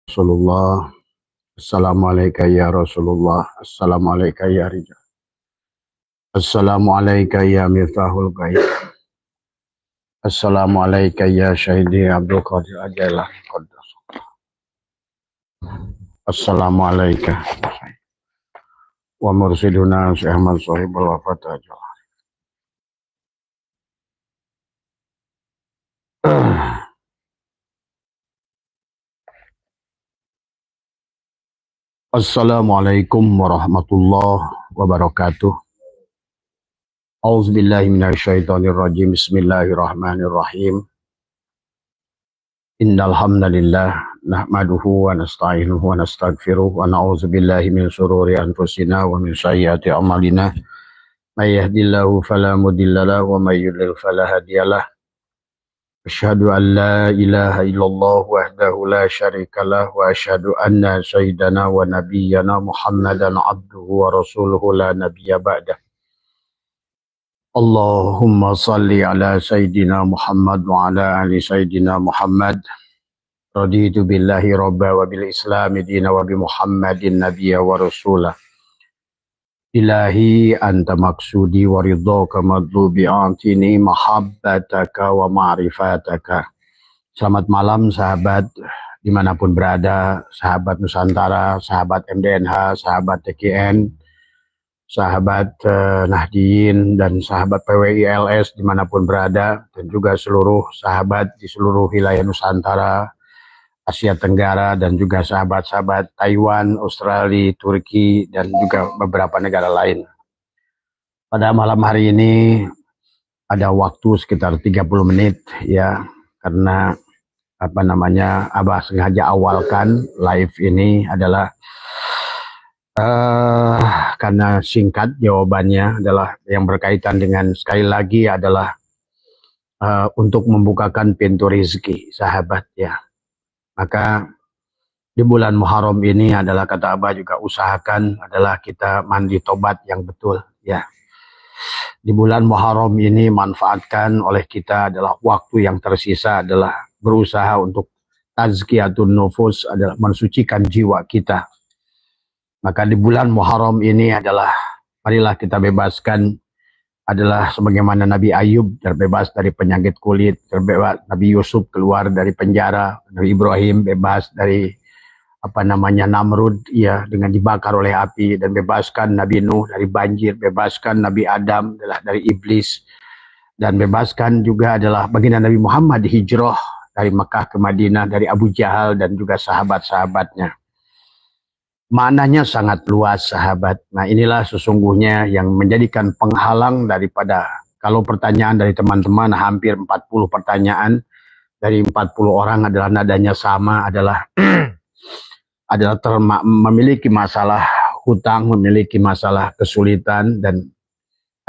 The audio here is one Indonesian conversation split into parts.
Rasulullah. Assalamualaikum ya Rasulullah. Assalamualaikum ya Rijal. Assalamualaikum ya Miftahul Ghaib. Assalamualaikum ya Syahidi Abdul Qadir Ajalah Qaddas. Assalamualaikum wa mursiduna Syekh Ahmad Sohibul Wafat Ajalah. Assalamualaikum warahmatullahi wabarakatuh. A'udzubillahi minasyaitonirrajim. Bismillahirrahmanirrahim. Innal hamdalillah nahmaduhu wa nasta'inuhu wa nastaghfiruh wa na'udzubillahi min syururi anfusina wa min sayyiati a'malina. May yahdihillahu fala mudhillalah wa may yudlil fala hadiyalah. Asyhadu an la ilaha illallah wahdahu la syarikalah wa asyhadu anna sayyidana wa nabiyyana Muhammadan abduhu wa rasuluhu la nabiyya ba'dah. Allahumma salli ala sayyidina Muhammad wa ala ali sayyidina Muhammad. Raditu billahi rabba wa bil islami dina wa bi Muhammadin nabiyya wa rasulah. Ilahi anta maksudi wa ridhaka madlubi antini mahabbataka wa ma'rifataka. Selamat malam sahabat dimanapun berada, sahabat Nusantara, sahabat MDNH, sahabat TKN, sahabat Nahdiyin, dan sahabat PWI LS dimanapun berada, dan juga seluruh sahabat di seluruh wilayah Nusantara, Asia Tenggara, dan juga sahabat-sahabat Taiwan, Australia, Turki, dan juga beberapa negara lain. Pada malam hari ini ada waktu sekitar 30 menit ya, karena Abah sengaja awalkan live ini adalah karena singkat jawabannya adalah yang berkaitan dengan, sekali lagi adalah untuk membukakan pintu rezeki sahabat ya. Maka di bulan Muharram ini adalah, kata Abah juga usahakan adalah kita mandi tobat yang betul ya. Di bulan Muharram ini manfaatkan oleh kita adalah waktu yang tersisa adalah berusaha untuk tazkiyatun nufus, adalah mensucikan jiwa kita. Maka di bulan Muharram ini adalah marilah kita bebaskan, adalah sebagaimana Nabi Ayub terbebas dari penyakit kulit, terbebas Nabi Yusuf keluar dari penjara, Nabi Ibrahim bebas dari Namrud ya dengan dibakar oleh api, dan bebaskan Nabi Nuh dari banjir, bebaskan Nabi Adam adalah dari iblis, dan bebaskan juga adalah baginda Nabi Muhammad hijrah dari Mekah ke Madinah dari Abu Jahal dan juga sahabat-sahabatnya. Maknanya sangat luas sahabat. Nah inilah sesungguhnya yang menjadikan penghalang daripada, kalau pertanyaan dari teman-teman hampir 40 pertanyaan dari 40 orang adalah nadanya sama, adalah memiliki masalah hutang, memiliki masalah kesulitan, dan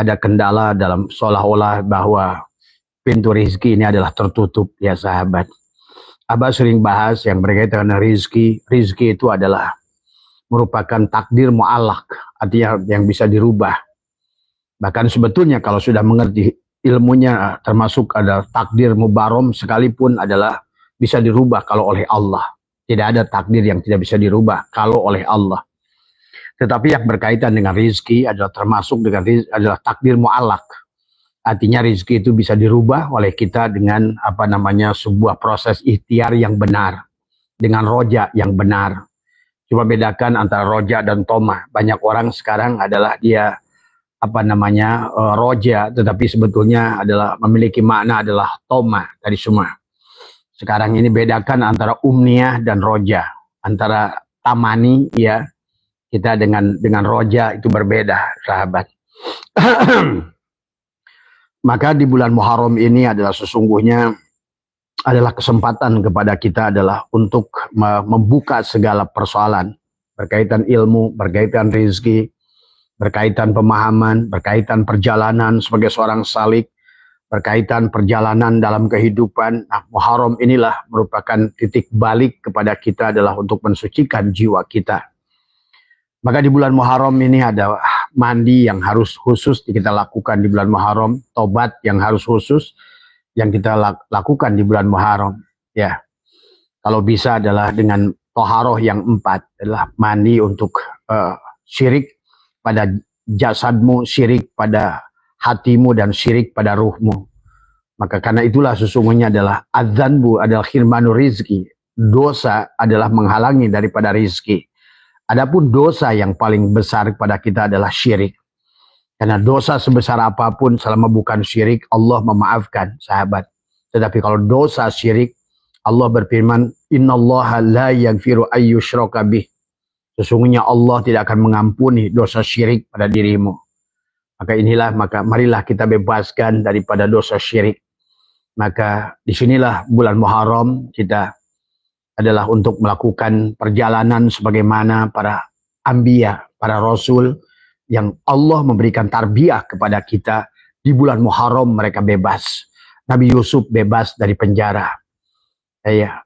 ada kendala dalam seolah-olah bahwa pintu rezeki ini adalah tertutup ya sahabat. Abah sering bahas yang berkaitan dengan rezeki. Rezeki itu adalah merupakan takdir mu'allak, artinya yang bisa dirubah. Bahkan sebetulnya kalau sudah mengerti ilmunya, termasuk ada takdir mubarom sekalipun adalah bisa dirubah kalau oleh Allah. Tidak ada takdir yang tidak bisa dirubah kalau oleh Allah. Tetapi yang berkaitan dengan rizki adalah termasuk dengan adalah takdir mu'allak. Artinya rizki itu bisa dirubah oleh kita dengan sebuah proses ikhtiar yang benar, dengan roja yang benar. Cuma bedakan antara roja dan tomah. Banyak orang sekarang adalah dia roja, tetapi sebetulnya adalah memiliki makna adalah tomah tadi semua. Sekarang ini bedakan antara umniyah dan roja, antara tamani ya, kita dengan roja itu berbeda sahabat. Maka di bulan Muharram ini adalah sesungguhnya adalah kesempatan kepada kita adalah untuk membuka segala persoalan berkaitan ilmu, berkaitan rezeki, berkaitan pemahaman, berkaitan perjalanan sebagai seorang salik, berkaitan perjalanan dalam kehidupan. Nah, Muharram inilah merupakan titik balik kepada kita adalah untuk mensucikan jiwa kita. Maka di bulan Muharram ini ada mandi yang harus khusus kita lakukan di bulan Muharram, tobat yang harus khusus yang kita lakukan di bulan Muharram ya. Kalau bisa adalah dengan toharoh yang 4 adalah mandi untuk syirik pada jasadmu, syirik pada hatimu, dan syirik pada ruhmu. Maka karena itulah sesungguhnya adalah adzanbu adalah khirmanu rizki. Dosa adalah menghalangi daripada rizki. Adapun dosa yang paling besar kepada kita adalah syirik. Karena dosa sebesar apapun selama bukan syirik, Allah memaafkan, sahabat. Tetapi kalau dosa syirik, Allah berfirman, innallaha la yaghfiru ayyushraka bih. Sesungguhnya Allah tidak akan mengampuni dosa syirik pada dirimu. Maka marilah kita bebaskan daripada dosa syirik. Maka disinilah bulan Muharram kita adalah untuk melakukan perjalanan sebagaimana para anbiya, para rasul, yang Allah memberikan tarbiyah kepada kita. Di bulan Muharram mereka bebas. Nabi Yusuf bebas dari penjara.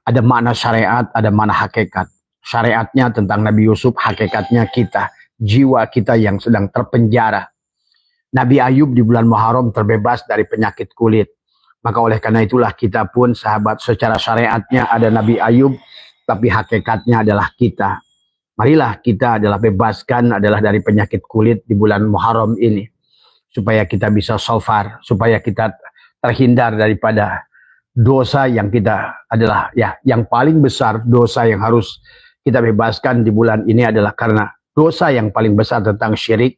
Ada makna syariat, ada makna hakikat. Syariatnya tentang Nabi Yusuf, hakikatnya kita, jiwa kita yang sedang terpenjara. Nabi Ayub di bulan Muharram terbebas dari penyakit kulit. Maka oleh karena itulah kita pun, sahabat, secara syariatnya ada Nabi Ayub, tapi hakikatnya adalah kita. Marilah kita adalah bebaskan adalah dari penyakit kulit di bulan Muharram ini. Supaya kita bisa shofar, supaya kita terhindar daripada dosa yang kita adalah, yang paling besar dosa yang harus kita bebaskan di bulan ini adalah karena dosa yang paling besar tentang syirik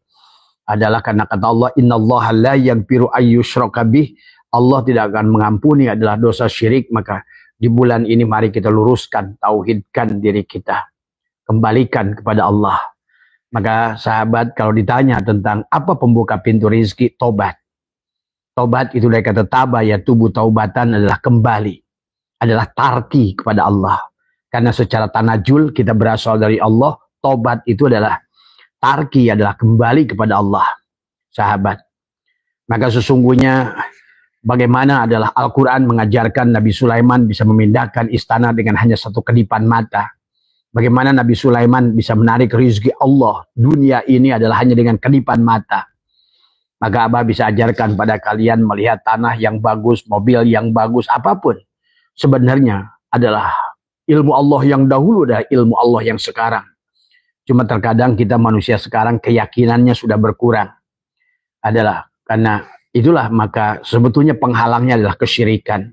adalah karena kata Allah, innallaha la yaghfiru ayyushraka bih. Allah tidak akan mengampuni adalah dosa syirik. Maka di bulan ini mari kita luruskan, tauhidkan diri kita. Kembalikan kepada Allah. Maka sahabat, kalau ditanya tentang apa pembuka pintu rizki, tobat. Tobat itu dari kata taba, ya tubuh taubatan adalah kembali. Adalah tarki kepada Allah. Karena secara tanajul kita berasal dari Allah. Tobat itu adalah tarki, adalah kembali kepada Allah. Sahabat. Maka sesungguhnya bagaimana adalah Al-Quran mengajarkan Nabi Sulaiman bisa memindahkan istana dengan hanya satu kedipan mata. Bagaimana Nabi Sulaiman bisa menarik rezeki Allah. Dunia ini adalah hanya dengan kedipan mata. Maka Abah bisa ajarkan pada kalian melihat tanah yang bagus, mobil yang bagus, apapun. Sebenarnya adalah ilmu Allah yang dahulu dan ilmu Allah yang sekarang. Cuma terkadang kita manusia sekarang keyakinannya sudah berkurang. Adalah karena itulah maka sebetulnya penghalangnya adalah kesyirikan.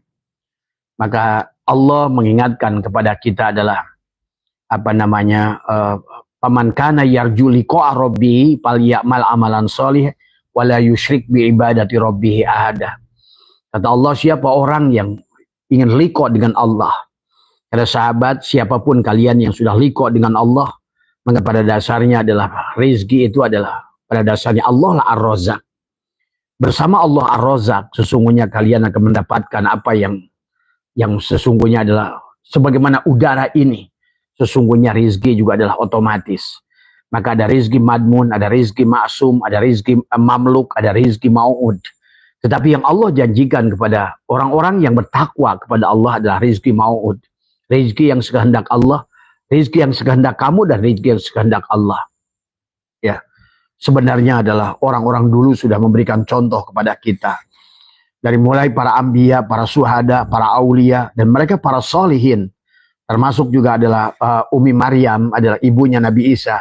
Maka Allah mengingatkan kepada kita adalah paman kana yarju liqa'a rabbih falyamal amalan shalih wala yusyrik bi ibadati rabbih ahada. Kata Allah, siapa orang yang ingin liqa dengan Allah. Kata sahabat, siapapun kalian yang sudah liqa dengan Allah, maka pada dasarnya adalah rezeki itu adalah pada dasarnya Allah lah Ar-Razzaq. Bersama Allah Ar-Razzaq, sesungguhnya kalian akan mendapatkan apa yang sesungguhnya adalah sebagaimana udara ini. Sesungguhnya rizki juga adalah otomatis. Maka ada rizki madmun, ada rizki maksum, ada rizki mamluk, ada rizki mau'ud. Tetapi yang Allah janjikan kepada orang-orang yang bertakwa kepada Allah adalah rizki mau'ud. Rizki yang sekehendak Allah, rizki yang sekehendak kamu, dan rizki yang sekehendak Allah. Ya, sebenarnya adalah orang-orang dulu sudah memberikan contoh kepada kita. Dari mulai para anbiya, para syuhada, para aulia, dan mereka para sholihin. Termasuk juga adalah Umi Maryam, adalah ibunya Nabi Isa.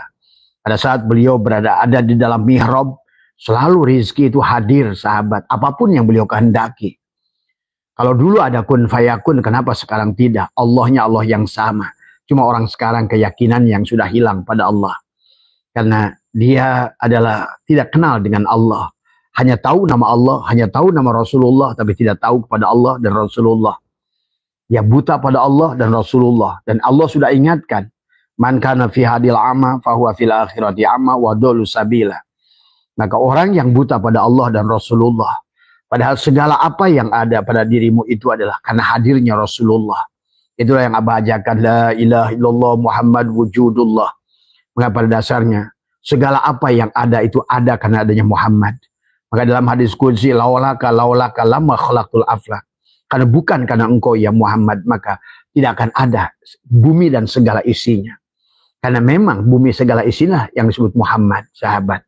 Pada saat beliau ada di dalam mihrab, selalu rizki itu hadir, sahabat. Apapun yang beliau kehendaki. Kalau dulu ada kun fayakun, kenapa sekarang tidak? Allahnya Allah yang sama. Cuma orang sekarang keyakinan yang sudah hilang pada Allah. Karena dia adalah tidak kenal dengan Allah. Hanya tahu nama Allah, hanya tahu nama Rasulullah, tapi tidak tahu kepada Allah dan Rasulullah. Ya buta pada Allah dan Rasulullah. Dan Allah sudah ingatkan. Man kana fi hadil ama fahuwa fil akhirati ama wa dolu sabila. Maka orang yang buta pada Allah dan Rasulullah. Padahal segala apa yang ada pada dirimu itu adalah karena hadirnya Rasulullah. Itulah yang Abah ajarkan. La ilaha illallah Muhammad wujudullah. Maka pada dasarnya segala apa yang ada itu ada karena adanya Muhammad. Maka dalam hadis qudsi laulaka lama khalaqtul aflak. Karena bukan karena engkau ya Muhammad, maka tidak akan ada bumi dan segala isinya. Karena memang bumi segala isinya yang disebut Muhammad, sahabat.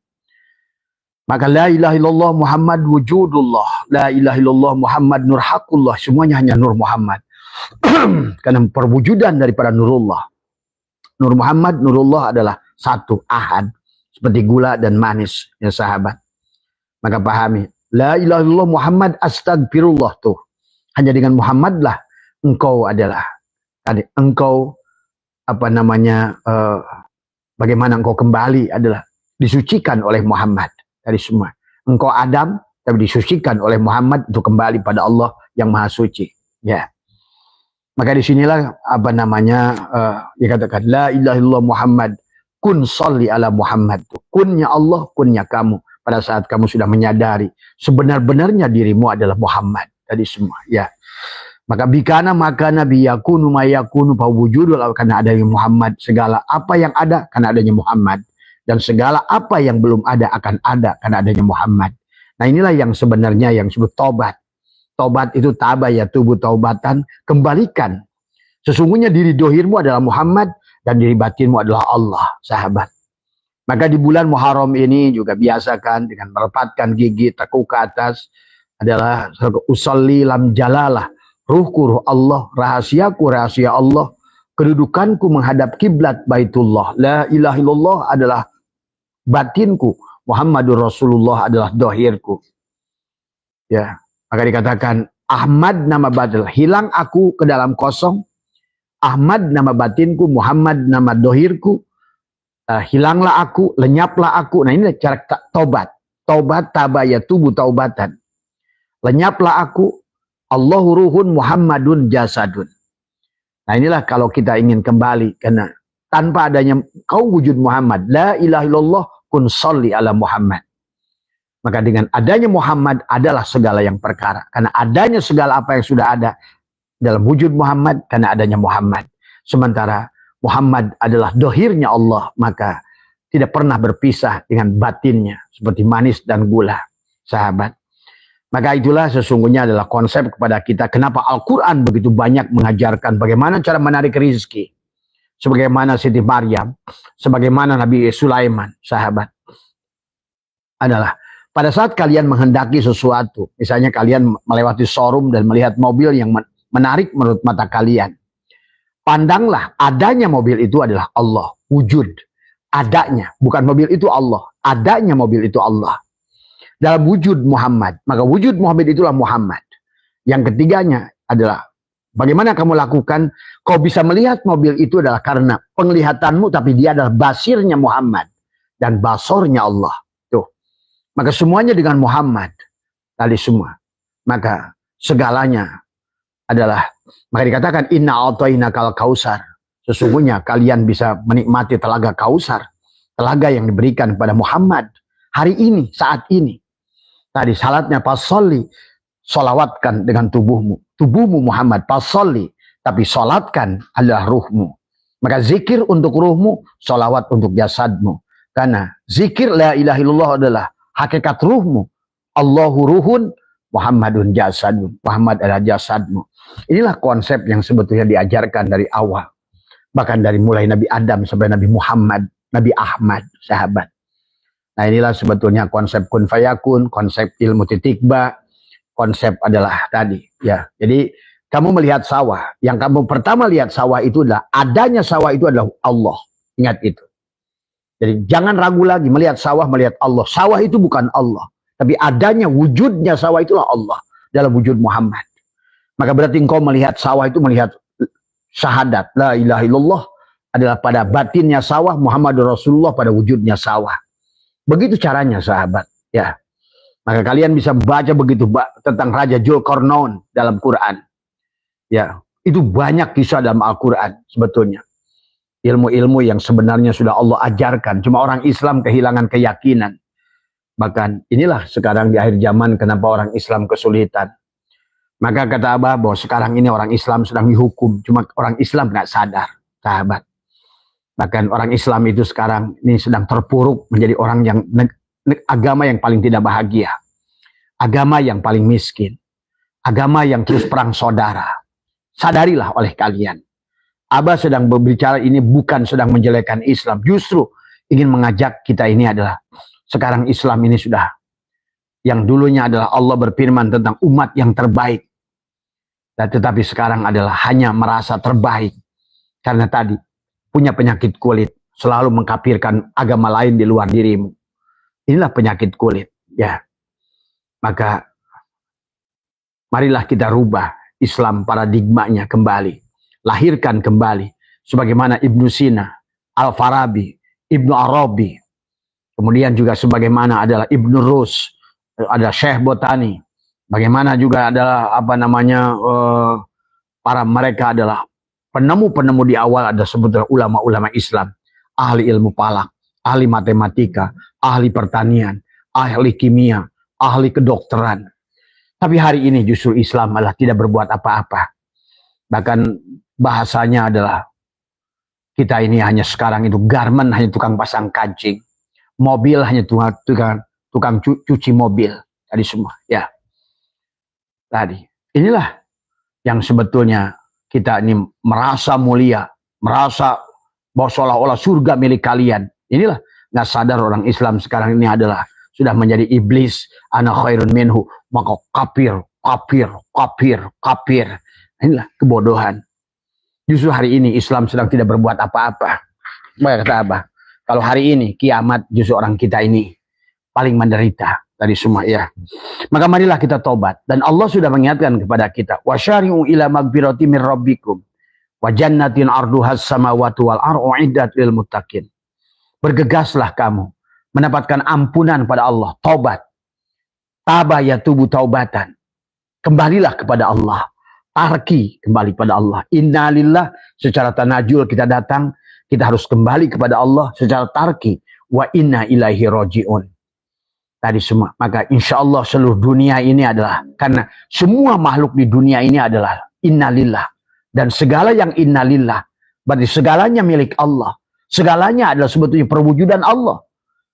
Maka la ilaha illallah Muhammad wujudullah. La ilaha illallah Muhammad nur haqqullah. Semuanya hanya nur Muhammad. Karena perwujudan daripada nurullah. Nur Muhammad, Nurullah adalah satu, ahad. Seperti gula dan manis, ya sahabat. Maka pahami, la ilaha illallah Muhammad astagfirullah tuh. Hanya dengan Muhammadlah engkau adalah, engkau apa namanya, bagaimana engkau kembali adalah disucikan oleh Muhammad dari semua. Engkau Adam, tapi disucikan oleh Muhammad untuk kembali pada Allah yang Maha Suci. Ya. Maka disinilah apa namanya dikatakan la ilaha illallah Muhammad kun sholli ala Muhammad. Kunnya Allah, kunnya kamu. Pada saat kamu sudah menyadari sebenar-benarnya dirimu adalah Muhammad tadi semua. Ya. Maka bikana maka nabi yakunu mayakunu fawujudul karena adanya Muhammad, segala apa yang ada karena adanya Muhammad, dan segala apa yang belum ada akan ada karena adanya Muhammad. Nah inilah yang sebenarnya yang disebut tobat. Tobat itu taba ya tubuh taubatan, kembalikan. Sesungguhnya diri dohirmu adalah Muhammad dan diri batinmu adalah Allah, sahabat. Maka di bulan Muharram ini juga biasakan dengan merepatkan gigi, tekuk ke atas adalah usolli lam jalalah. Ruhku ruh Allah, rahasiaku rahasia Allah, kedudukanku menghadap kiblat Baitullah. La ilaha illallah adalah batinku, Muhammadur Rasulullah adalah dohirku. Ya, maka dikatakan Ahmad nama batil, hilang aku ke dalam kosong. Ahmad nama batinku, Muhammad nama dohirku. Hilanglah aku, lenyaplah aku. Nah ini cara tobat. Tobat tabaya tubuh taubatan. Lenyaplah aku, Allahu ruhun Muhammadun jasadun. Nah inilah kalau kita ingin kembali, karena tanpa adanya kau wujud Muhammad, la ilaha illallah kun sholli ala Muhammad. Maka dengan adanya Muhammad adalah segala yang perkara. Karena adanya segala apa yang sudah ada dalam wujud Muhammad, karena adanya Muhammad. Sementara Muhammad adalah dohirnya Allah, maka tidak pernah berpisah dengan batinnya, seperti manis dan gula, sahabat. Maka itulah sesungguhnya adalah konsep kepada kita, kenapa Al-Quran begitu banyak mengajarkan bagaimana cara menarik rezeki. Sebagaimana Siti Maryam, sebagaimana Nabi Sulaiman, sahabat. Adalah, pada saat kalian menghendaki sesuatu, misalnya kalian melewati showroom dan melihat mobil yang menarik menurut mata kalian, pandanglah adanya mobil itu adalah Allah, wujud, adanya, bukan mobil itu Allah, adanya mobil itu Allah. Dalam wujud Muhammad, maka wujud Muhammad itulah Muhammad. Yang ketiganya adalah bagaimana kamu lakukan, kau bisa melihat mobil itu adalah karena penglihatanmu, tapi dia adalah basirnya Muhammad dan basornya Allah. Tuh. Maka semuanya dengan Muhammad, tadi semua. Maka segalanya adalah, maka dikatakan inna a'tainakal kausar. Sesungguhnya kalian bisa menikmati telaga Kausar, telaga yang diberikan kepada Muhammad hari ini, saat ini. Tadi salatnya pasolli, solawatkan dengan tubuhmu. Tubuhmu Muhammad, pasolli, tapi solatkan adalah ruhmu. Maka zikir untuk ruhmu, solawat untuk jasadmu. Karena zikir la ilaha illallah adalah hakikat ruhmu. Allahu ruhun, Muhammadun jasadun. Muhammad adalah jasadmu. Inilah konsep yang sebetulnya diajarkan dari awal. Bahkan dari mulai Nabi Adam sampai Nabi Muhammad, Nabi Ahmad, sahabat. Nah inilah sebetulnya konsep kun fayakun, konsep ilmu titikba, konsep adalah tadi. Ya, jadi kamu melihat sawah, yang kamu pertama lihat sawah itu adalah adanya sawah itu adalah Allah. Ingat itu. Jadi jangan ragu lagi melihat sawah, melihat Allah. Sawah itu bukan Allah, tapi adanya wujudnya sawah itulah Allah dalam wujud Muhammad. Maka berarti engkau melihat sawah itu melihat syahadat la ilaha illallah adalah pada batinnya sawah, Muhammadur Rasulullah pada wujudnya sawah. Begitu caranya sahabat, ya. Maka kalian bisa baca begitu tentang Raja Dzulqarnain dalam Quran. Ya, itu banyak kisah dalam Al-Quran sebetulnya. Ilmu-ilmu yang sebenarnya sudah Allah ajarkan, cuma orang Islam kehilangan keyakinan. Bahkan inilah sekarang di akhir zaman kenapa orang Islam kesulitan. Maka kata Abah bahwa sekarang ini orang Islam sedang dihukum, cuma orang Islam nggak sadar, sahabat. Bahkan orang Islam itu sekarang ini sedang terpuruk menjadi orang yang agama yang paling tidak bahagia. Agama yang paling miskin. Agama yang terus perang saudara. Sadarilah oleh kalian. Abah sedang berbicara ini bukan sedang menjelekkan Islam. Justru ingin mengajak kita ini adalah sekarang Islam ini sudah yang dulunya adalah Allah berfirman tentang umat yang terbaik. Dan tetapi sekarang adalah hanya merasa terbaik. Karena tadi punya penyakit kulit, selalu mengkafirkan agama lain di luar dirimu. Inilah penyakit kulit, ya. Maka marilah kita rubah Islam paradigmanya kembali, lahirkan kembali sebagaimana Ibnu Sina, Al-Farabi, Ibnu Arabi, kemudian juga sebagaimana adalah Ibnu Rus, ada Syekh Botani, bagaimana juga adalah para mereka adalah penemu-penemu di awal, ada sebetulnya ulama-ulama Islam, ahli ilmu falak, ahli matematika, ahli pertanian, ahli kimia, ahli kedokteran. Tapi hari ini justru Islam malah tidak berbuat apa-apa. Bahkan bahasanya adalah kita ini hanya sekarang itu garmen hanya tukang pasang kancing, mobil hanya tukang cuci mobil, tadi semua. Ya, tadi inilah yang sebetulnya kita ini merasa mulia, merasa bahwa seolah-olah surga milik kalian. Inilah nggak sadar orang Islam sekarang ini adalah sudah menjadi iblis, ana khairun minhu, maka kafir. Inilah kebodohan. Justru hari ini Islam sedang tidak berbuat apa-apa. Maka kata apa? Kalau hari ini kiamat, justru orang kita ini paling menderita dari semua, ya. Maka marilah kita tobat, dan Allah sudah mengingatkan kepada kita, wasyari'u ila magfirati min rabbikum wa jannatin arduhas samawati wal ardu uiddat lil muttaqin. Bergegaslah kamu mendapatkan ampunan pada Allah, taubat. Taba yatubu taubatan. Kembalilah kepada Allah. Tarki, kembali pada Allah. Innalillah, secara tanajul kita datang, kita harus kembali kepada Allah secara tarki. Wa inna ilaihi roji'un. Tadi semua. Maka insya Allah seluruh dunia ini adalah, karena semua makhluk di dunia ini adalah innalillah. Dan segala yang innalillah, berarti segalanya milik Allah. Segalanya adalah sebetulnya perwujudan Allah.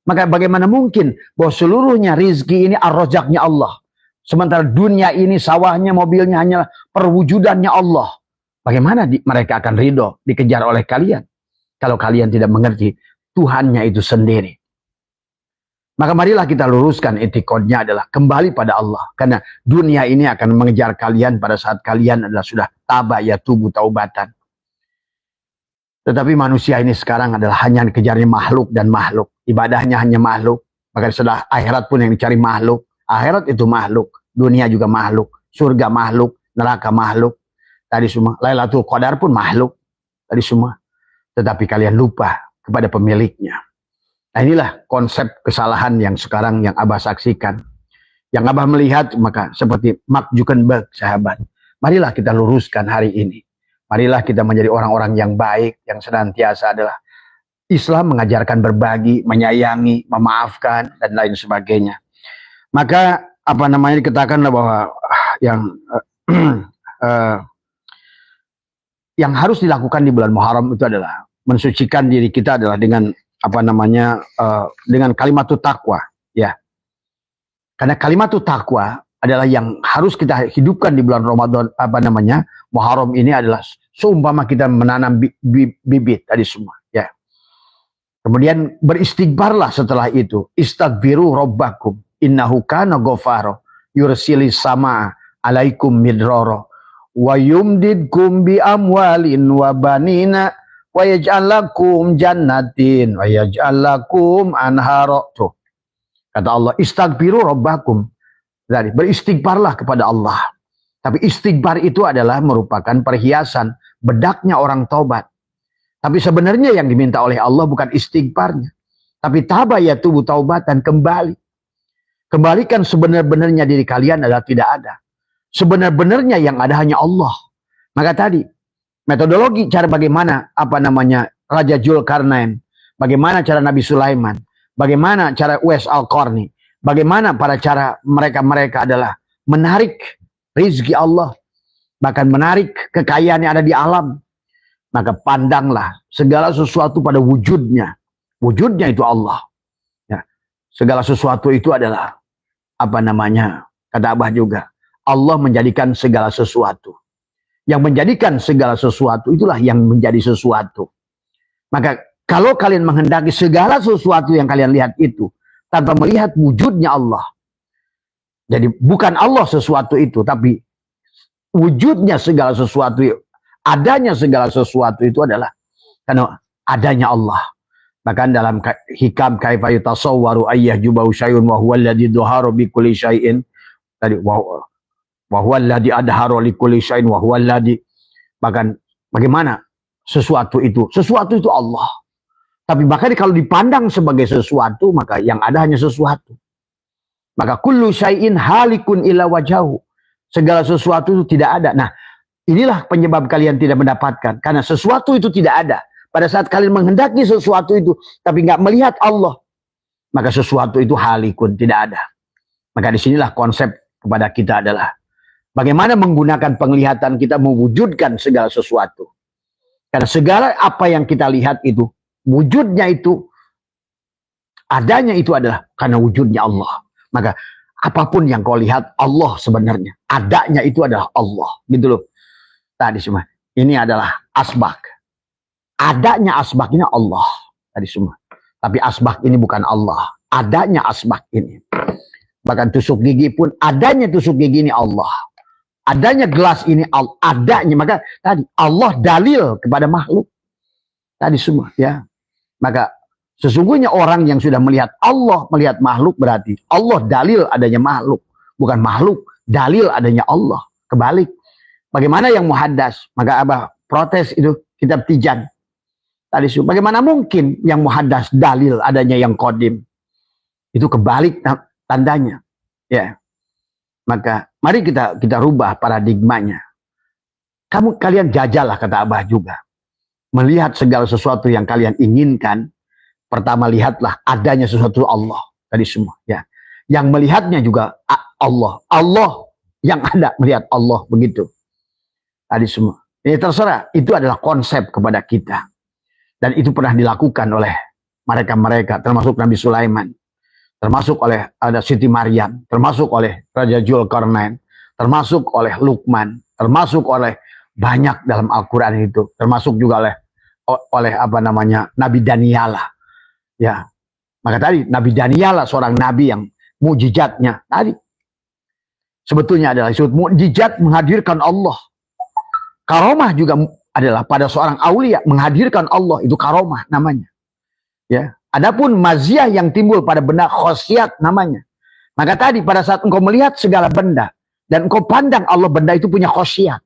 Maka bagaimana mungkin bahwa seluruhnya rizki ini ar-rajaknya Allah. Sementara dunia ini sawahnya, mobilnya hanya perwujudannya Allah. Bagaimana mereka akan ridho dikejar oleh kalian? Kalau kalian tidak mengerti Tuhannya itu sendiri. Maka marilah kita luruskan etikotnya adalah kembali pada Allah. Karena dunia ini akan mengejar kalian pada saat kalian adalah sudah taba yatubu taubatan. Tetapi manusia ini sekarang adalah hanya kejarnya makhluk dan makhluk. Ibadahnya hanya makhluk. Maka setelah akhirat pun yang dicari makhluk. Akhirat itu makhluk. Dunia juga makhluk. Surga makhluk. Neraka makhluk. Tadi semua. Lailatul Qadar pun makhluk. Tadi semua. Tetapi kalian lupa kepada pemiliknya. Nah, inilah konsep kesalahan yang sekarang yang Abah saksikan. Yang Abah melihat maka seperti Mark Zuckerberg, sahabat. Marilah kita luruskan hari ini. Marilah kita menjadi orang-orang yang baik, yang senantiasa adalah Islam mengajarkan berbagi, menyayangi, memaafkan, dan lain sebagainya. Maka dikatakanlah bahwa yang harus dilakukan di bulan Muharram itu adalah mensucikan diri kita adalah dengan dengan kalimatut taqwa, ya. Karena kalimatut taqwa adalah yang harus kita hidupkan di bulan Ramadan, Muharram ini adalah seumpama kita menanam bibit tadi semua, ya. Kemudian beristighfarlah setelah itu. Istaghfiru rabbakum innahu kana ghafara yursilis sama alaikum midrara wa yumdidkum bi amwalin wa banina wa yaj'al lakum jannatin wa yaj'al lakum anhara. Tuh. Kata Allah, istaghfiru rabbakum. Jadi beristighfarlah kepada Allah. Tapi istighfar itu adalah merupakan perhiasan bedaknya orang taubat. Tapi sebenarnya yang diminta oleh Allah bukan istighfarnya. Tapi taba yatubu taubatan, kembali. Kembalikan sebenar-benarnya diri kalian adalah tidak ada. Sebenar-benarnya yang ada hanya Allah. Maka tadi, metodologi cara bagaimana, Raja Zulkarnain, bagaimana cara Nabi Sulaiman, bagaimana cara Uwais Al-Qarni, bagaimana para cara mereka adalah menarik rizki Allah, bahkan menarik kekayaan yang ada di alam. Maka pandanglah segala sesuatu pada wujudnya. Wujudnya itu Allah. Ya. Segala sesuatu itu adalah kata Abah juga, Allah menjadikan segala sesuatu. Yang menjadikan segala sesuatu itulah yang menjadi sesuatu. Maka kalau kalian menghendaki segala sesuatu yang kalian lihat itu tanpa melihat wujudnya Allah. Jadi bukan Allah sesuatu itu, tapi wujudnya segala sesuatu, adanya segala sesuatu itu adalah karena adanya Allah. Bahkan dalam hikam kaifa yutasawwaru ayyahjubahu syai'un wa huwa alladhi dhuhara bi kulli syai'in, tadi wa huwa alladhi adhara li kulli syai'in wa huwa alladhi, bahkan bagaimana sesuatu itu Allah. Tapi bahkan kalau dipandang sebagai sesuatu, maka yang ada hanya sesuatu. Maka kullu syai'in halikun ila wajhahu, segala sesuatu itu tidak ada. Nah, inilah penyebab kalian tidak mendapatkan, karena sesuatu itu tidak ada. Pada saat kalian menghendaki sesuatu itu, tapi nggak melihat Allah, maka sesuatu itu halikun, tidak ada. Maka disinilah konsep kepada kita adalah bagaimana menggunakan penglihatan kita mewujudkan segala sesuatu. Karena segala apa yang kita lihat itu, wujudnya itu, adanya itu adalah karena wujudnya Allah. Maka apapun yang kau lihat, Allah sebenarnya. Adanya itu adalah Allah. Gitu loh. Tadi semua. Ini adalah asbak. Adanya asbak ini Allah. Tadi semua. Tapi asbak ini bukan Allah. Adanya asbak ini. Bahkan tusuk gigi pun, adanya tusuk gigi ini Allah. Adanya gelas ini Allah. Adanya. Maka tadi Allah dalil kepada makhluk. Tadi semua. Ya. Maka sesungguhnya orang yang sudah melihat Allah, melihat makhluk, berarti Allah dalil adanya makhluk. Bukan makhluk dalil adanya Allah. Kebalik. Bagaimana yang muhaddas? Maka Abah protes itu kitab Tijan. Tadi bagaimana mungkin yang muhaddas dalil adanya yang kodim? Itu kebalik tandanya. Ya. Maka mari kita rubah paradigmanya. Kalian jajalah, kata Abah juga. Melihat segala sesuatu yang kalian inginkan, pertama lihatlah adanya sesuatu Allah. Tadi semua. Ya. Yang melihatnya juga Allah. Allah yang ada melihat Allah, begitu. Tadi semua. Ini terserah. Itu adalah konsep kepada kita. Dan itu pernah dilakukan oleh mereka-mereka, termasuk Nabi Sulaiman, termasuk oleh Siti Maryam, termasuk oleh Raja Zulkarnain, termasuk oleh Luqman, termasuk oleh banyak dalam Al-Quran itu, termasuk juga oleh Nabi Daniel. Ya, maka tadi Nabi Daniel seorang nabi yang mujizatnya tadi sebetulnya adalah mujizat menghadirkan Allah. Karomah juga adalah pada seorang aulia menghadirkan Allah, itu karomah namanya. Ya, adapun maziah yang timbul pada benda khosyat namanya. Maka tadi pada saat engkau melihat segala benda dan engkau pandang Allah, benda itu punya khosyat.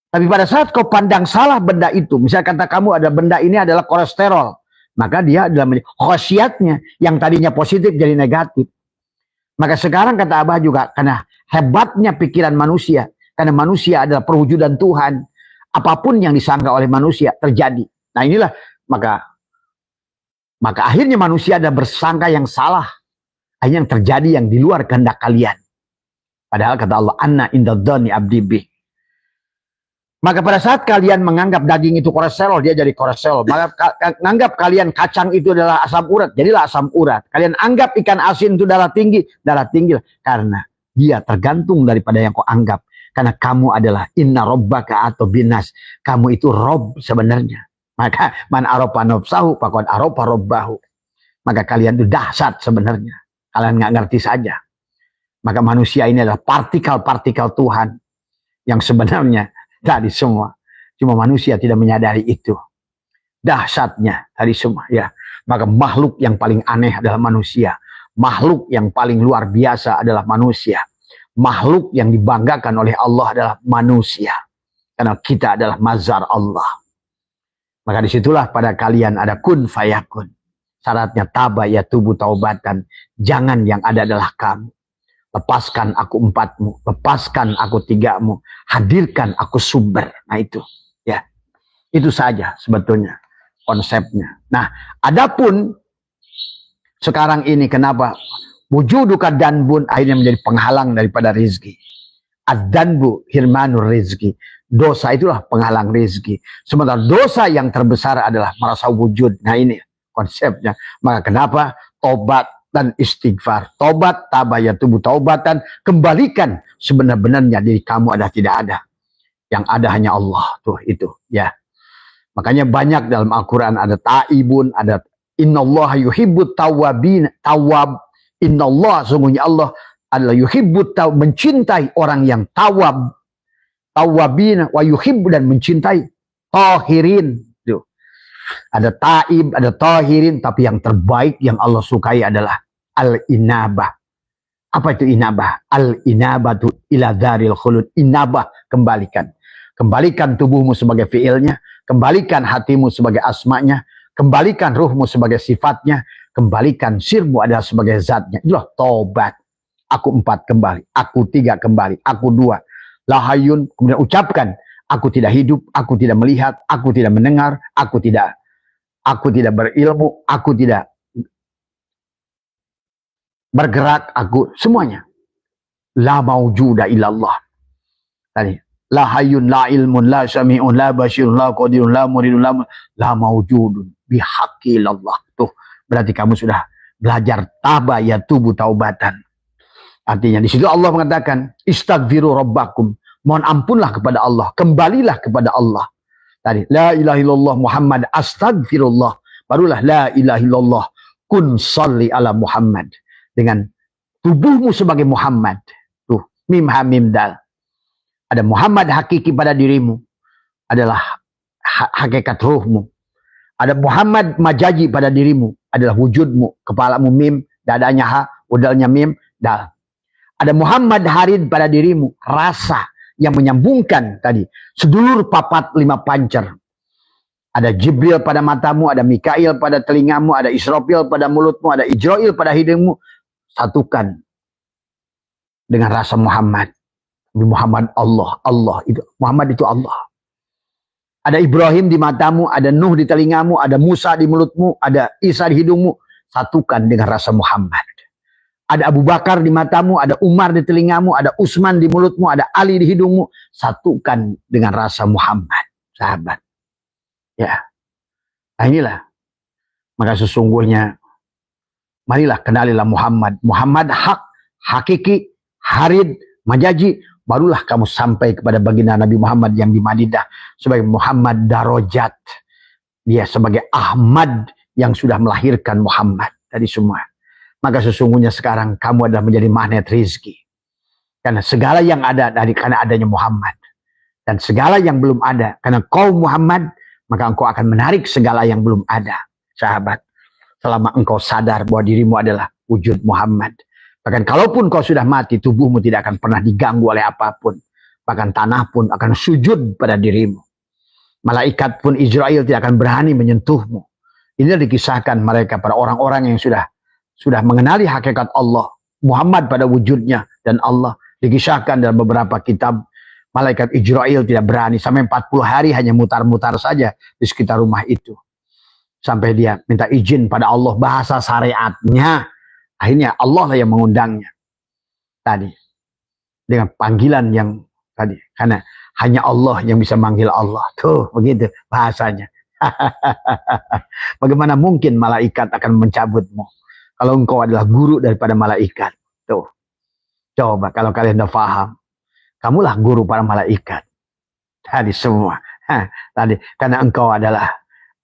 Tapi pada saat kau pandang salah benda itu, misalnya kata kamu ada benda ini adalah kolesterol, maka dia adalah khosyatnya yang tadinya positif jadi negatif. Maka sekarang kata Abah juga, karena hebatnya pikiran manusia, karena manusia adalah perwujudan Tuhan, apapun yang disangka oleh manusia terjadi. Nah inilah maka akhirnya manusia ada bersangka yang salah. Akhirnya yang terjadi yang di luar kehendak kalian. Padahal kata Allah, anna indadhani abdi bih. Maka pada saat kalian menganggap daging itu kolesterol, dia jadi kolesterol. Maka menganggap kalian kacang itu adalah asam urat, jadilah asam urat. Kalian anggap ikan asin itu darah tinggi karena dia tergantung daripada yang kau anggap. Karena kamu adalah inna robbaka atau binas. Kamu itu rob sebenarnya. Maka man aropa nafsahu faqad aropa robbahu. Maka kalian itu dahsyat sebenarnya. Kalian nggak ngerti saja. Maka manusia ini adalah partikel-partikel Tuhan. Yang sebenarnya tadi semua. Cuma manusia tidak menyadari itu. Dahsyatnya tadi semua. Ya. Maka makhluk yang paling aneh adalah manusia. Makhluk yang paling luar biasa adalah manusia. Makhluk yang dibanggakan oleh Allah adalah manusia. Karena kita adalah mazhar Allah. Maka disitulah pada kalian ada kun fayakun. Syaratnya taba ya tubuh taubatan. Jangan yang ada adalah kamu. Lepaskan aku empatmu. Lepaskan aku tigamu. Hadirkan aku sumber. Nah itu. Ya. Itu saja sebetulnya konsepnya. Nah adapun sekarang ini kenapa wujuduka danbun akhirnya menjadi penghalang daripada rizki. Ad-danbu hirmanur rizki. Dosa itulah penghalang rizki. Sementara dosa yang terbesar adalah merasa wujud. Nah ini konsepnya. Maka kenapa tobat dan istighfar. Tobat, tabaya tubuh taubatan. Kembalikan sebenar-benarnya diri kamu ada tidak ada. Yang ada hanya Allah. Tuh itu ya. Makanya banyak dalam Al-Quran ada ta'ibun, ada innallaha yuhibbut tawabin, tawab. Innallah, sungguhnya Allah adalah yuhibbut, mencintai orang yang tawab, tawabin, wa yuhibbu, dan mencintai tahirin. Ada taib, ada tahirin, tapi yang terbaik yang Allah sukai adalah al-inabah. Apa itu inabah? Al-inabatu ila daril khulud. Inabah, kembalikan. Kembalikan tubuhmu sebagai fiilnya, kembalikan hatimu sebagai asmanya, kembalikan ruhmu sebagai sifatnya, kembalikan sirmu adalah sebagai zatnya. Itulah taubat. Aku 4 kembali, aku 3 kembali, aku 2. Lahayun, kemudian ucapkan, aku tidak hidup, aku tidak melihat, aku tidak mendengar, aku tidak berilmu, aku tidak bergerak, aku semuanya. La maujuda illallah. Tadi, la hayyun, la ilmun, la syami'un, la basyirun, la qadirun, la muridun, la maujudun bihaqqi illallah. Tuh, berarti kamu sudah belajar taba ya tubuh taubatan. Artinya di situ Allah mengatakan, istaghfiru rabbakum. Mohon ampunlah kepada Allah, kembalilah kepada Allah. Tadi, la ilaha illallah Muhammad astaghfirullah. Barulah la ilaha illallah kun salli ala Muhammad. Dengan tubuhmu sebagai Muhammad. Tuh, mim ha mim dal. Ada Muhammad hakiki pada dirimu. Adalah hakikat ruhmu. Ada Muhammad majaji pada dirimu. Adalah wujudmu. Kepalamu mim, dadanya ha, udalnya mim, dal. Ada Muhammad harid pada dirimu. Rasa yang menyambungkan tadi. Sedulur papat 5 pancer. Ada Jibril pada matamu, ada Mikail pada telingamu, ada Israfil pada mulutmu, ada Ijrail pada hidungmu. Satukan dengan rasa Muhammad. Muhammad Allah, Allah itu Muhammad itu Allah. Ada Ibrahim di matamu, ada Nuh di telingamu, ada Musa di mulutmu, ada Isa di hidungmu. Satukan dengan rasa Muhammad. Ada Abu Bakar di matamu, ada Umar di telingamu, ada Utsman di mulutmu, ada Ali di hidungmu. Satukan dengan rasa Muhammad, sahabat. Ya, nah inilah. Maka sesungguhnya marilah kenalilah Muhammad. Muhammad hak, hakiki, harid, majaji. Barulah kamu sampai kepada baginda Nabi Muhammad yang di Madinah sebagai Muhammad Darajat. Dia sebagai Ahmad yang sudah melahirkan Muhammad tadi semua. Maka sesungguhnya sekarang kamu adalah menjadi magnet rizki. Karena segala yang ada karena adanya Muhammad. Dan segala yang belum ada karena kau Muhammad, maka engkau akan menarik segala yang belum ada. Sahabat. Selama engkau sadar bahwa dirimu adalah wujud Muhammad. Bahkan kalaupun kau sudah mati, tubuhmu tidak akan pernah diganggu oleh apapun. Bahkan tanah pun akan sujud pada dirimu. Malaikat pun Israel tidak akan berani menyentuhmu. Ini dikisahkan mereka para orang-orang yang sudah mengenali hakikat Allah. Muhammad pada wujudnya dan Allah. Dikisahkan dalam beberapa kitab. Malaikat Israel tidak berani. Sampai 40 hari hanya mutar-mutar saja di sekitar rumah itu. Sampai dia minta izin pada Allah bahasa syariatnya. Akhirnya Allah lah yang mengundangnya. Tadi. Dengan panggilan yang tadi. Karena hanya Allah yang bisa manggil Allah. Tuh begitu bahasanya. Bagaimana mungkin malaikat akan mencabutmu. Kalau engkau adalah guru daripada malaikat. Tuh. Coba kalau kalian udah paham. Kamulah guru para malaikat. Tadi semua. Tadi. Karena engkau adalah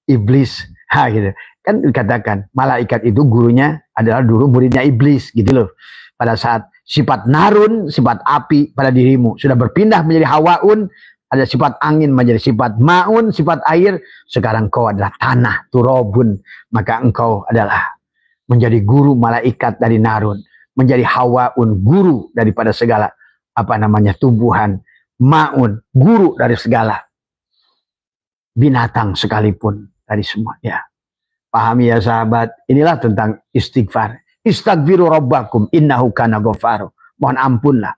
iblis. Gitu. Kan dikatakan malaikat itu gurunya adalah dulu muridnya iblis gitu loh. Pada saat sifat narun, sifat api pada dirimu sudah berpindah menjadi hawaun, ada sifat angin menjadi sifat maun, sifat air, sekarang kau adalah tanah, turobun, maka engkau adalah menjadi guru malaikat dari narun, menjadi hawaun, guru daripada segala tumbuhan, maun, guru dari segala binatang sekalipun dari semua ya. Pahami ya sahabat, inilah tentang istighfar. Istaghfiru rabbakum innahu kana ghaffar. Mohon ampunlah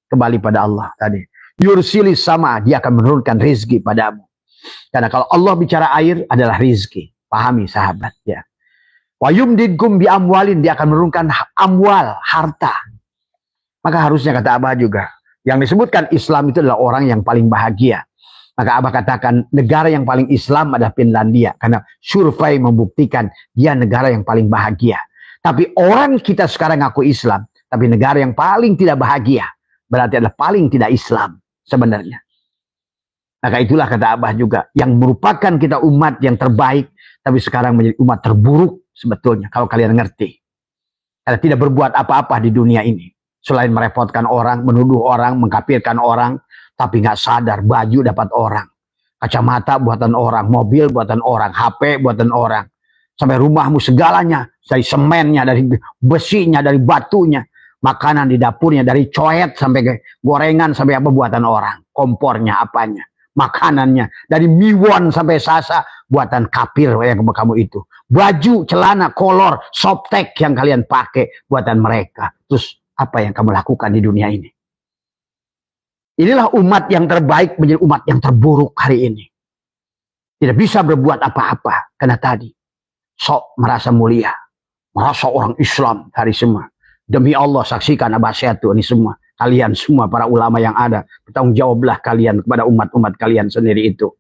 kembali pada Allah tadi. Yursilis sama, dia akan menurunkan rezeki padamu. Karena kalau Allah bicara air adalah rezeki. Pahami sahabat ya. Wa yumdidkum bi amwalin, dia akan menurunkan amwal, harta. Maka harusnya kata Abah juga, yang disebutkan Islam itu adalah orang yang paling bahagia. Maka Abah katakan negara yang paling Islam adalah Finlandia. Karena survei membuktikan dia negara yang paling bahagia. Tapi orang kita sekarang ngaku Islam. Tapi negara yang paling tidak bahagia. Berarti adalah paling tidak Islam sebenarnya. Maka itulah kata Abah juga. Yang merupakan kita umat yang terbaik. Tapi sekarang menjadi umat terburuk sebetulnya. Kalau kalian ngerti. Karena tidak berbuat apa-apa di dunia ini. Selain merepotkan orang, menuduh orang, mengkafirkan orang. Tapi nggak sadar baju dapat orang. Kacamata buatan orang, mobil buatan orang, HP buatan orang. Sampai rumahmu segalanya, dari semennya, dari besinya, dari batunya, makanan di dapurnya, dari coet sampai gorengan sampai apa buatan orang, kompornya apanya, makanannya, dari miwon sampai sasa buatan kafir yang kamu itu, baju, celana, kolor, softtek yang kalian pakai buatan mereka. Terus apa yang kamu lakukan di dunia ini? Inilah umat yang terbaik menjadi umat yang terburuk hari ini. Tidak bisa berbuat apa-apa karena tadi sok merasa mulia, merasa orang Islam hari semua. Demi Allah saksikan Abah Setu ini semua, kalian semua para ulama yang ada, bertanggung jawablah kalian kepada umat-umat kalian sendiri itu.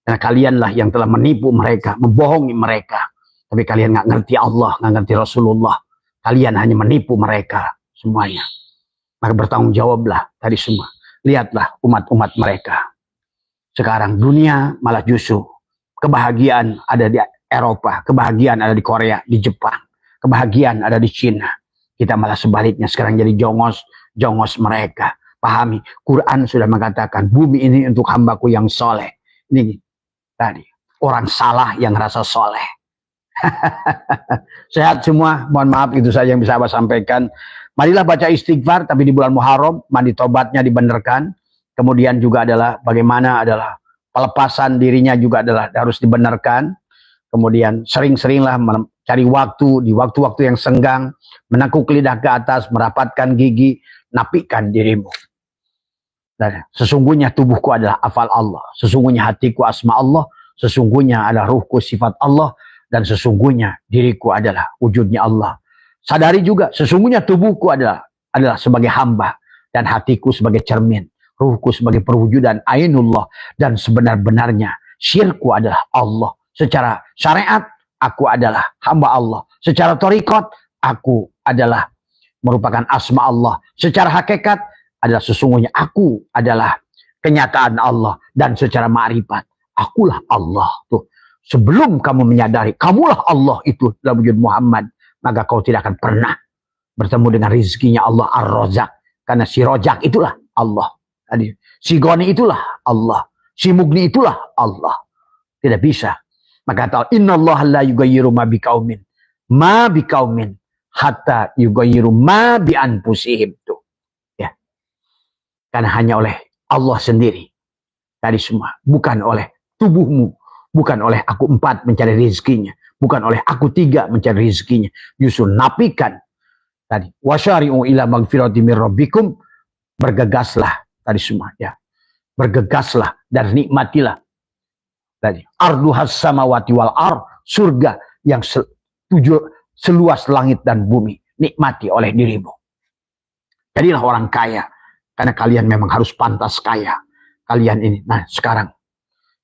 Karena kalianlah yang telah menipu mereka, membohongi mereka. Tapi kalian nggak ngerti Allah, nggak ngerti Rasulullah. Kalian hanya menipu mereka semuanya. Maka bertanggung jawablah tadi semua. Lihatlah umat-umat mereka. Sekarang dunia malah justru kebahagiaan ada di Eropa, kebahagiaan ada di Korea, di Jepang, kebahagiaan ada di Cina. Kita malah sebaliknya sekarang jadi jongos mereka. Pahami, Quran sudah mengatakan bumi ini untuk hambaku yang soleh. Ini tadi orang salah yang rasa soleh. Sehat semua, mohon maaf itu saja yang bisa Abah sampaikan. Marilah baca istighfar, tapi di bulan Muharram mandi tobatnya dibenarkan. Kemudian juga adalah bagaimana adalah pelepasan dirinya juga adalah harus dibenarkan. Kemudian sering-seringlah mencari waktu di waktu-waktu yang senggang, menekuk lidah ke atas, merapatkan gigi, napikan dirimu. Dan sesungguhnya tubuhku adalah hafal Allah, sesungguhnya hatiku asma Allah, sesungguhnya adalah ruhku sifat Allah, dan sesungguhnya diriku adalah wujudnya Allah. Sadari juga sesungguhnya tubuhku adalah sebagai hamba, dan hatiku sebagai cermin, ruhku sebagai perwujudan ainullah, dan sebenar-benarnya syirku adalah Allah. Secara syariat, aku adalah hamba Allah. Secara thariqat, aku adalah merupakan asma Allah. Secara hakikat, adalah sesungguhnya aku adalah kenyataan Allah. Dan secara ma'rifat, akulah Allah. Tuh, sebelum kamu menyadari, kamulah Allah itu dalam wujud Muhammad, maka kau tidak akan pernah bertemu dengan rizkinya Allah Ar-Razak. Karena si Rojak itulah Allah. Si Goni itulah Allah. Si Mugni itulah Allah. Tidak bisa. Maka kata innallaha la yughayyiru ma biqaumin hatta yughayyiru ma bi anfusihim tuh. Ya. Karena hanya oleh Allah sendiri tadi semua, bukan oleh tubuhmu, bukan oleh aku 4 mencari rezekinya, bukan oleh aku 3 mencari rezekinya. Justru napikan tadi wasyari'u ila magfirati mir rabbikum, bergegaslah tadi semua ya. Bergegaslah dan nikmatilah tadi arduhas samawati wal ar, surga yang seluas langit dan bumi, nikmati oleh dirimu. Jadilah orang kaya, karena kalian memang harus pantas kaya. Kalian ini, nah sekarang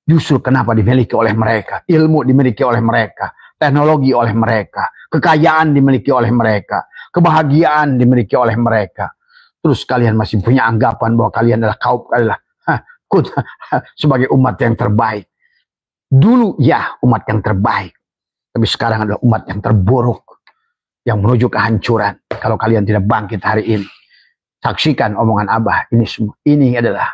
justru kenapa dimiliki oleh mereka, ilmu dimiliki oleh mereka, teknologi oleh mereka, kekayaan dimiliki oleh mereka, kebahagiaan dimiliki oleh mereka. Terus kalian masih punya anggapan bahwa kalian adalah kaum sebagai umat yang terbaik. Dulu ya umat yang terbaik, tapi sekarang adalah umat yang terburuk, yang menuju kehancuran. Kalau kalian tidak bangkit hari ini, saksikan omongan Abah ini semua. Ini adalah,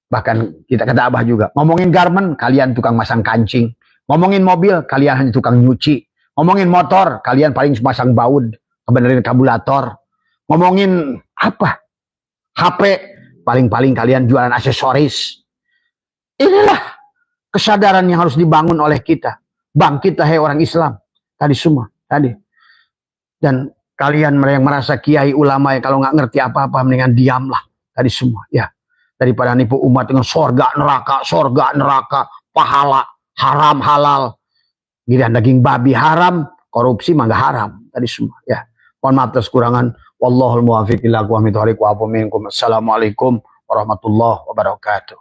bahkan kita kata Abah juga, ngomongin garmen, kalian tukang masang kancing. Ngomongin mobil, kalian hanya tukang nyuci. Ngomongin motor, kalian paling masang baut, kebenerin kabulator. Ngomongin apa? HP, paling-paling kalian jualan aksesoris. Inilah kesadaran yang harus dibangun oleh kita. Bangkitlah hai orang Islam. Tadi semua. Tadi. Dan kalian yang merasa kiai ulama yang kalau nggak ngerti apa-apa mendingan diamlah. Tadi semua. Ya. Daripada nipu umat dengan sorga neraka, pahala, haram, halal. Giliran daging babi haram, korupsi mah nggak haram. Tadi semua. Ya. Mohon maaf atas kekurangan. Wallahul muwaffiq ila aqwamit thoriq wa afu minkum. Assalamualaikum warahmatullahi wabarakatuh.